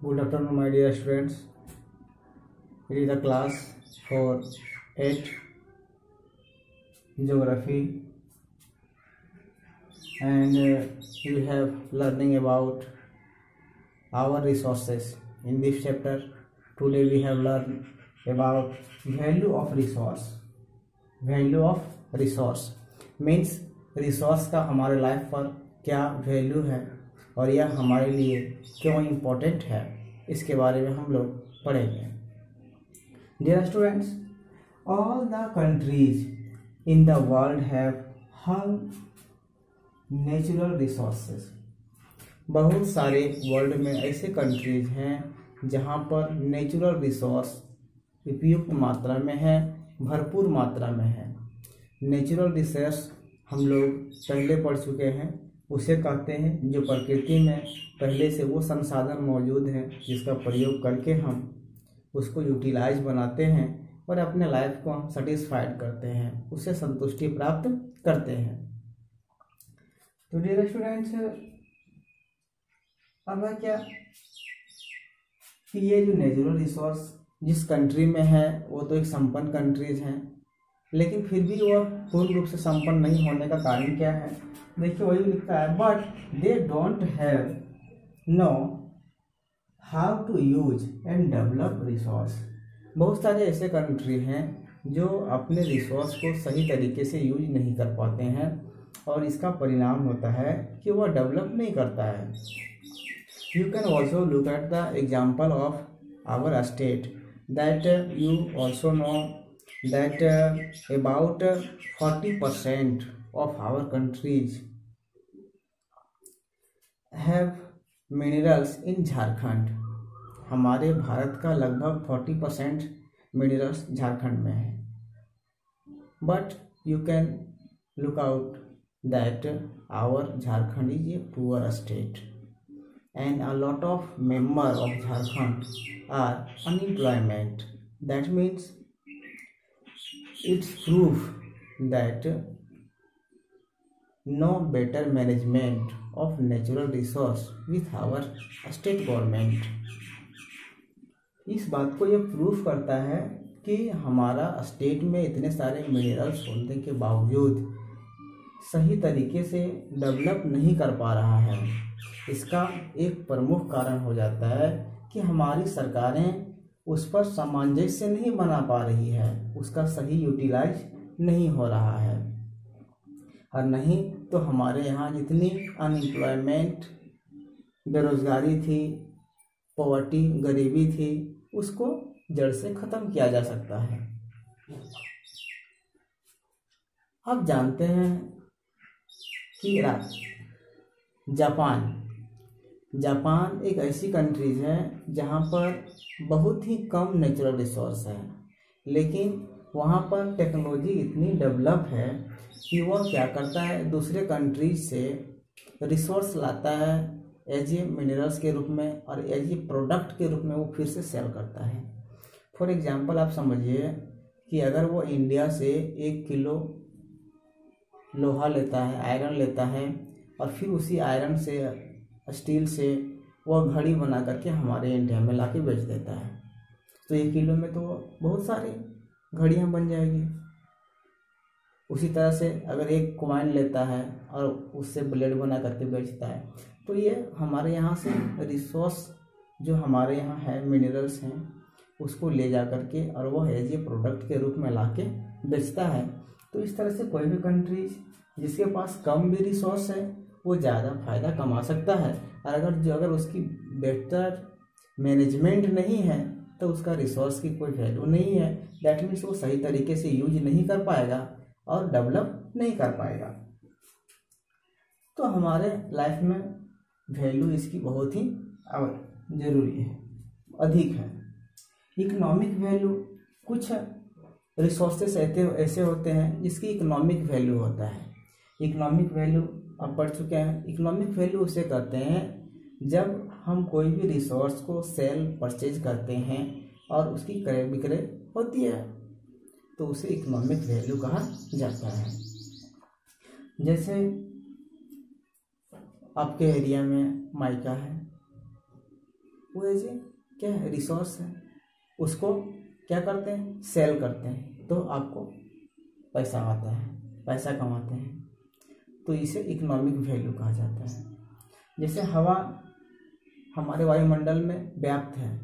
Good afternoon, my dear students. It is the class for 8 Geography, and we have learning about our resources. In this chapter, today we have learned about value of resource. Value of resource means resource का हमारे life पर क्या value है और यह हमारे लिए क्यों इम्पोर्टेंट है, इसके बारे में हम लोग पढ़ेंगे. Dear students, all the countries in the world have हर नेचुरल रिसोर्सेज. बहुत सारे वर्ल्ड में ऐसे कंट्रीज हैं जहाँ पर नेचुरल रिसोर्स उपयुक्त मात्रा में है, भरपूर मात्रा में है. नेचुरल रिसोर्स हम लोग पहले पढ़ चुके हैं. उसे कहते हैं जो प्रकृति में पहले से वो संसाधन मौजूद हैं जिसका प्रयोग करके हम उसको यूटिलाइज बनाते हैं और अपने लाइफ को हम सेटिस्फाइड करते हैं, उससे संतुष्टि प्राप्त करते हैं. तो डियर स्टूडेंट्स, अब है क्या कि ये जो नेचुरल रिसोर्स जिस कंट्री में है वो तो एक संपन्न कंट्रीज हैं, लेकिन फिर भी वह पूर्ण रूप से संपन्न नहीं होने का कारण क्या है? देखिए वही लिखता है, but they don't have know how to use and develop resource. बहुत सारे ऐसे कंट्री हैं जो अपने रिसोर्स को सही तरीके से यूज नहीं कर पाते हैं और इसका परिणाम होता है कि वह डेवलप नहीं करता है. You can also look at the example of our state that you also know that about 40% of our countries have minerals in Jharkhand. हमारे भारत का लगभग 40% मिनरल्स झारखंड में है. But you can look out that our Jharkhand is a poor state and a lot of members of Jharkhand are unemployment. That means it's proof that no better management of natural resource with our state government. इस बात को यह proof करता है कि हमारा state में इतने सारे मिनरल्स होने के बावजूद सही तरीके से डेवलप नहीं कर पा रहा है. इसका एक प्रमुख कारण हो जाता है कि हमारी सरकारें उस पर सामंजस्य नहीं बना पा रही है, उसका सही यूटिलाइज नहीं हो रहा है. और नहीं तो हमारे यहाँ जितनी अनएम्प्लॉयमेंट, बेरोजगारी थी, पॉवर्टी, गरीबी थी, उसको जड़ से ख़त्म किया जा सकता है. अब जानते हैं कि जापान एक ऐसी कंट्रीज है जहाँ पर बहुत ही कम नेचुरल रिसोर्स है, लेकिन वहाँ पर टेक्नोलॉजी इतनी डेवलप है कि वह क्या करता है, दूसरे कंट्रीज से रिसोर्स लाता है एज ए मिनरल्स के रूप में और एज ए प्रोडक्ट के रूप में वो फिर से सेल करता है. फॉर एग्जांपल आप समझिए कि अगर वो इंडिया से 1 किलो लोहा लेता है, आयरन लेता है, और फिर उसी आयरन से, स्टील से वह घड़ी बना करके हमारे इंडिया में लाके बेच देता है, तो 1 किलो में तो बहुत सारी घड़ियाँ बन जाएगी. उसी तरह से अगर एक कॉइन लेता है और उससे ब्लेड बना करके बेचता है, तो ये हमारे यहाँ से रिसोर्स जो हमारे यहाँ है, मिनरल्स हैं, उसको ले जा करके और वह एज ए प्रोडक्ट के रूप में लाके बेचता है. तो इस तरह से कोई भी कंट्रीज जिसके पास कम भी रिसोर्स है वो ज़्यादा फायदा कमा सकता है, और अगर उसकी बेहतर मैनेजमेंट नहीं है तो उसका रिसोर्स की कोई वैल्यू नहीं है. दैट मीन्स वो सही तरीके से यूज नहीं कर पाएगा और डेवलप नहीं कर पाएगा. तो हमारे लाइफ में वैल्यू इसकी बहुत ही ज़रूरी है, अधिक है. इकोनॉमिक वैल्यू, कुछ रिसोर्सेस ऐसे होते हैं जिसकी इकोनॉमिक वैल्यू होता है. इकोनॉमिक वैल्यू आप पढ़ चुके हैं. इकोनॉमिक वैल्यू उसे कहते हैं जब हम कोई भी रिसोर्स को सेल परचेज करते हैं और उसकी क्रय विक्रय होती है तो उसे इकोनॉमिक वैल्यू कहा जाता है. जैसे आपके एरिया में माइका है, वो एज ए क्या है, रिसोर्स है, उसको क्या करते हैं, सेल करते हैं, तो आपको पैसा आता है, पैसा कमाते हैं, तो इसे इकोनॉमिक वैल्यू कहा जाता है। जैसे हवा हमारे वायुमंडल में व्याप्त है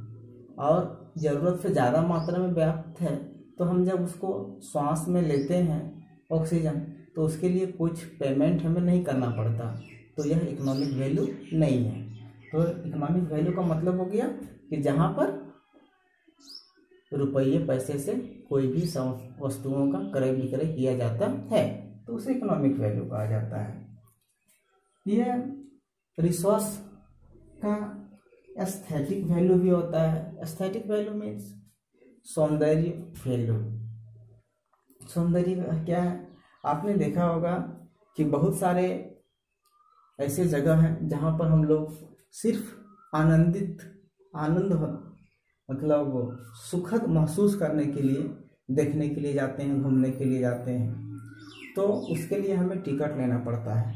और ज़रूरत से ज़्यादा मात्रा में व्याप्त है, तो हम जब उसको सांस में लेते हैं ऑक्सीजन, तो उसके लिए कुछ पेमेंट हमें नहीं करना पड़ता, तो यह इकोनॉमिक वैल्यू नहीं है। तो इकोनॉमिक वैल्यू का मतलब हो गया कि जहाँ पर रुपये पैसे से कोई भी वस्तुओं का क्रय विक्रय किया जाता है, तो उसे इकोनॉमिक वैल्यू कहा जाता है। यह रिसोर्स का एस्थेटिक वैल्यू भी होता है। एस्थेटिक वैल्यू मीन्स सौंदर्य वैल्यू। सौंदर्य क्या है, आपने देखा होगा कि बहुत सारे ऐसे जगह हैं जहाँ पर हम लोग सिर्फ आनंद मतलब सुखद महसूस करने के लिए, देखने के लिए जाते हैं, घूमने के लिए जाते हैं, तो उसके लिए हमें टिकट लेना पड़ता है।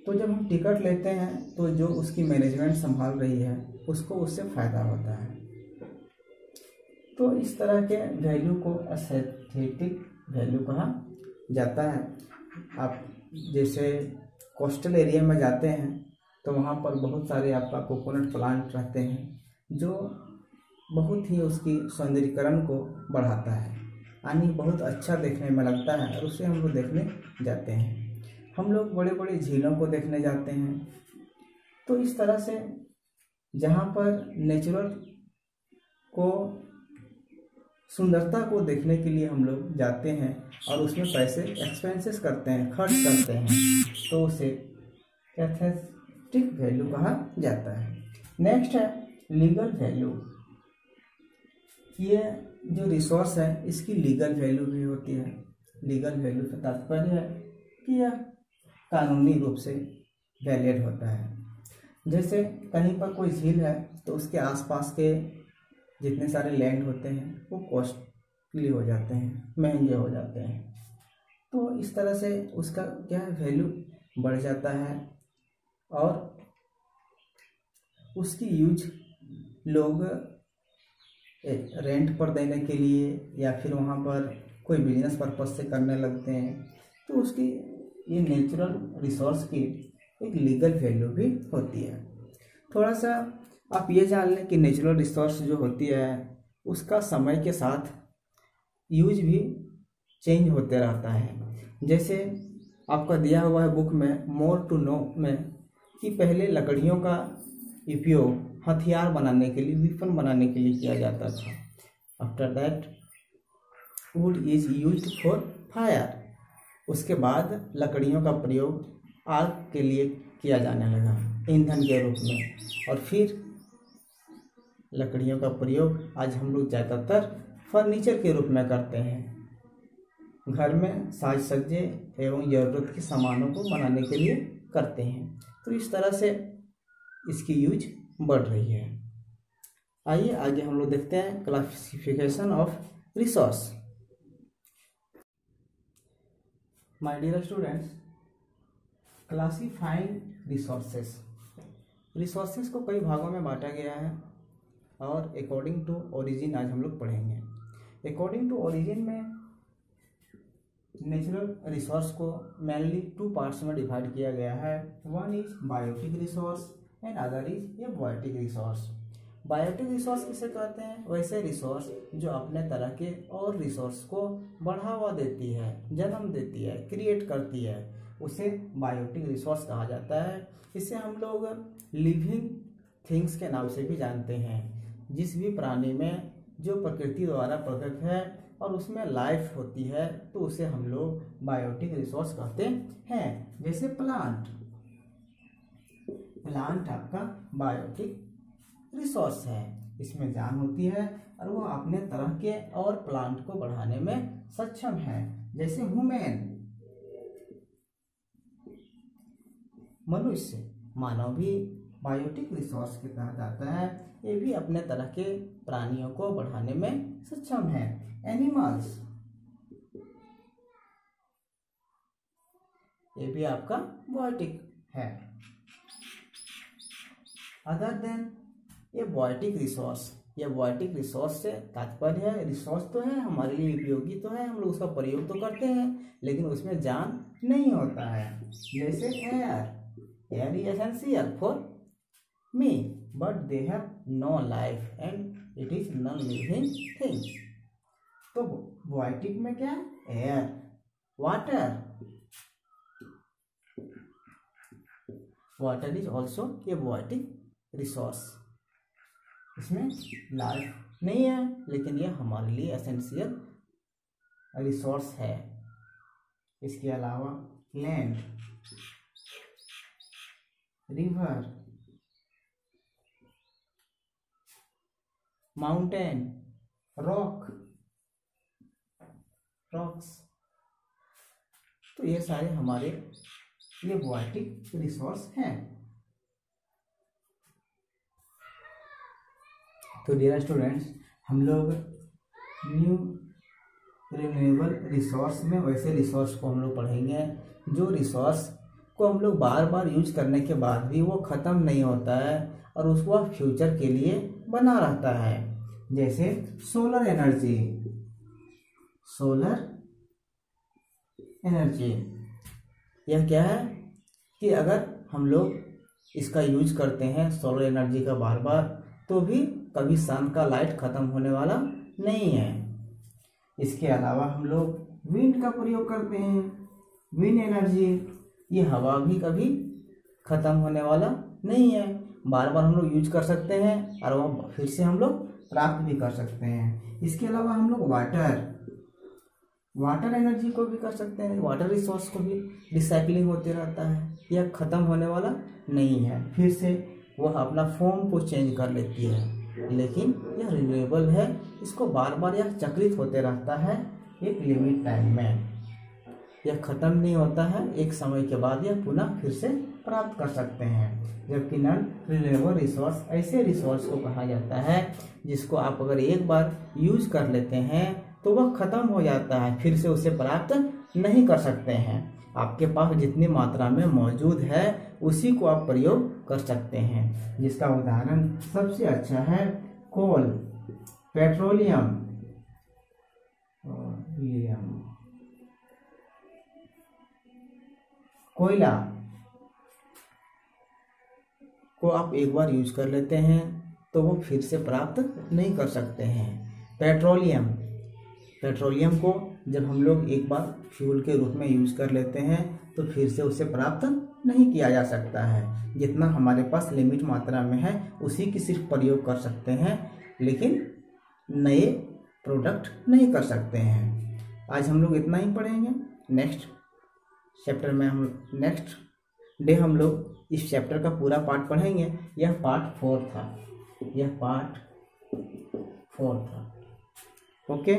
तो जब हम टिकट लेते हैं तो जो उसकी मैनेजमेंट संभाल रही है उसको उससे फ़ायदा होता है। तो इस तरह के वैल्यू को एस्थेटिक वैल्यू कहा जाता है। आप जैसे कोस्टल एरिया में जाते हैं तो वहाँ पर बहुत सारे आपका कोकोनट प्लांट रहते हैं जो बहुत ही उसकी सौंदर्यीकरण को बढ़ाता है, यानी बहुत अच्छा देखने में लगता है, और उसे हम लोग देखने जाते हैं। हम लोग बड़े बड़े झीलों को देखने जाते हैं। तो इस तरह से जहाँ पर नेचुरल को, सुंदरता को देखने के लिए हम लोग जाते हैं और उसमें पैसे एक्सपेंसेस करते हैं, खर्च करते हैं, तो उसे एस्थेटिक वैल्यू कहा जाता है। नेक्स्ट है लीगल वैल्यू। ये जो रिसोर्स है इसकी लीगल वैल्यू भी होती है। लीगल वैल्यू का तात्पर्य है कि यह कानूनी रूप से वैलिड होता है। जैसे कहीं पर कोई झील है तो उसके आसपास के जितने सारे लैंड होते हैं वो कॉस्टली हो जाते हैं, महंगे हो जाते हैं, तो इस तरह से उसका क्या है, वैल्यू बढ़ जाता है और उसकी यूज लोग रेंट पर देने के लिए या फिर वहाँ पर कोई बिजनेस पर्पस से करने लगते हैं। तो उसकी ये नेचुरल रिसोर्स की एक लीगल वैल्यू भी होती है। थोड़ा सा आप ये जान लें कि नेचुरल रिसोर्स जो होती है उसका समय के साथ यूज भी चेंज होते रहता है। जैसे आपका दिया हुआ है बुक में मोर टू नो में कि पहले लकड़ियों का उपयोग हथियार बनाने के लिए, वेपन बनाने के लिए किया जाता था। After that would is used for fire. उसके बाद लकड़ियों का प्रयोग आग के लिए किया जाने लगा, ईंधन के रूप में, और फिर लकड़ियों का प्रयोग आज हम लोग ज़्यादातर फर्नीचर के रूप में करते हैं, घर में साज सज्जे एवं ज़रूरत के सामानों को बनाने के लिए करते हैं। तो इस तरह से इसकी यूज बढ़ रही है। आइए आगे हम लोग देखते हैं classification of resource. My dear students, classifying resources. Resources को कई भागों में बांटा गया है और अकॉर्डिंग टू ओरिजिन आज हम लोग पढ़ेंगे। अकॉर्डिंग टू ओरिजिन में नेचुरल रिसोर्स को मेनली 2 पार्ट्स में डिवाइड किया गया है। One is biotic resource and other is abiotic resource. Biotic resource किसे कहते हैं? वैसे रिसोर्स जो अपने तरह के और रिसोर्स को बढ़ावा देती है, जन्म देती है, क्रिएट करती है, उसे बायोटिक रिसोर्स कहा जाता है। इसे हम लोग लिविंग थिंग्स के नाम से भी जानते हैं। जिस भी प्राणी में जो प्रकृति द्वारा प्रकट है और उसमें लाइफ होती है तो उसे हम लोग बायोटिक रिसोर्स कहते हैं। जैसे प्लांट आपका बायोटिक रिसोर्स है, इसमें जान होती है और वो अपने तरह के और प्लांट को बढ़ाने में सक्षम है। जैसे ह्यूमन, मनुष्य, मानव भी बायोटिक रिसोर्स के तहत आता है। ये भी अपने तरह के प्राणियों को बढ़ाने में सक्षम है। एनिमल्स, ये भी आपका बायोटिक है। अदर देन ए बायोटिक रिसोर्स। ये बायोटिक रिसोर्स से तात्पर्य है, रिसोर्स तो है, हमारे लिए उपयोगी तो है, हम लोग उसका प्रयोग तो करते हैं, लेकिन उसमें जान नहीं होता है। जैसे air is essential for me but they have no life and it is non living thing. तो बायोटिक में क्या है? Air, water is also a biotic resource. इसमें लाइफ नहीं है, लेकिन यह हमारे लिए एसेंशियल रिसोर्स है। इसके अलावा लैंड, रिवर, माउंटेन, रॉक्स, तो ये सारे हमारे ये बायोटिक रिसोर्स हैं। तो डियर स्टूडेंट्स, हम लोग न्यू रिन्यूएबल रिसोर्स में वैसे रिसोर्स को हम लोग पढ़ेंगे जो रिसोर्स को हम लोग बार बार यूज करने के बाद भी वो ख़त्म नहीं होता है और उसको फ्यूचर के लिए बना रहता है। जैसे सोलर एनर्जी, यह क्या है कि अगर हम लोग इसका यूज करते हैं सोलर एनर्जी का बार बार, तो भी कभी सन का लाइट ख़त्म होने वाला नहीं है। इसके अलावा हम लोग विंड का प्रयोग करते हैं, विंड एनर्जी, ये हवा भी कभी ख़त्म होने वाला नहीं है, बार बार हम लोग यूज कर सकते हैं और वह फिर से हम लोग प्राप्त भी कर सकते हैं। इसके अलावा हम लोग वाटर एनर्जी को भी कर सकते हैं, वाटर रिसोर्स को भी रिसाइकलिंग होते रहता है, यह ख़त्म होने वाला नहीं है, फिर से वह अपना फॉर्म को चेंज कर लेती है, लेकिन यह रिन्यूएबल है, इसको बार बार यह चक्रित होते रहता है एक लिमिट टाइम में, यह ख़त्म नहीं होता है, एक समय के बाद यह पुनः फिर से प्राप्त कर सकते हैं। जबकि नॉन रिन्यूएबल रिसोर्स ऐसे रिसोर्स को कहा जाता है जिसको आप अगर एक बार यूज कर लेते हैं तो वह ख़त्म हो जाता है, फिर से उसे प्राप्त नहीं कर सकते हैं। आपके पास जितनी मात्रा में मौजूद है उसी को आप प्रयोग कर सकते हैं, जिसका उदाहरण सबसे अच्छा है कोल, पेट्रोलियम, कोयला को आप एक बार यूज कर लेते हैं तो वो फिर से प्राप्त नहीं कर सकते हैं। पेट्रोलियम को जब हम लोग एक बार फ्यूल के रूप में यूज कर लेते हैं तो फिर से उसे प्राप्त नहीं किया जा सकता है, जितना हमारे पास लिमिट मात्रा में है उसी की सिर्फ प्रयोग कर सकते हैं, लेकिन नए प्रोडक्ट नहीं कर सकते हैं। आज हम लोग इतना ही पढ़ेंगे, नेक्स्ट चैप्टर में नेक्स्ट डे हम लोग इस चैप्टर का पूरा पार्ट पढ़ेंगे। यह पार्ट 4 था, ओके।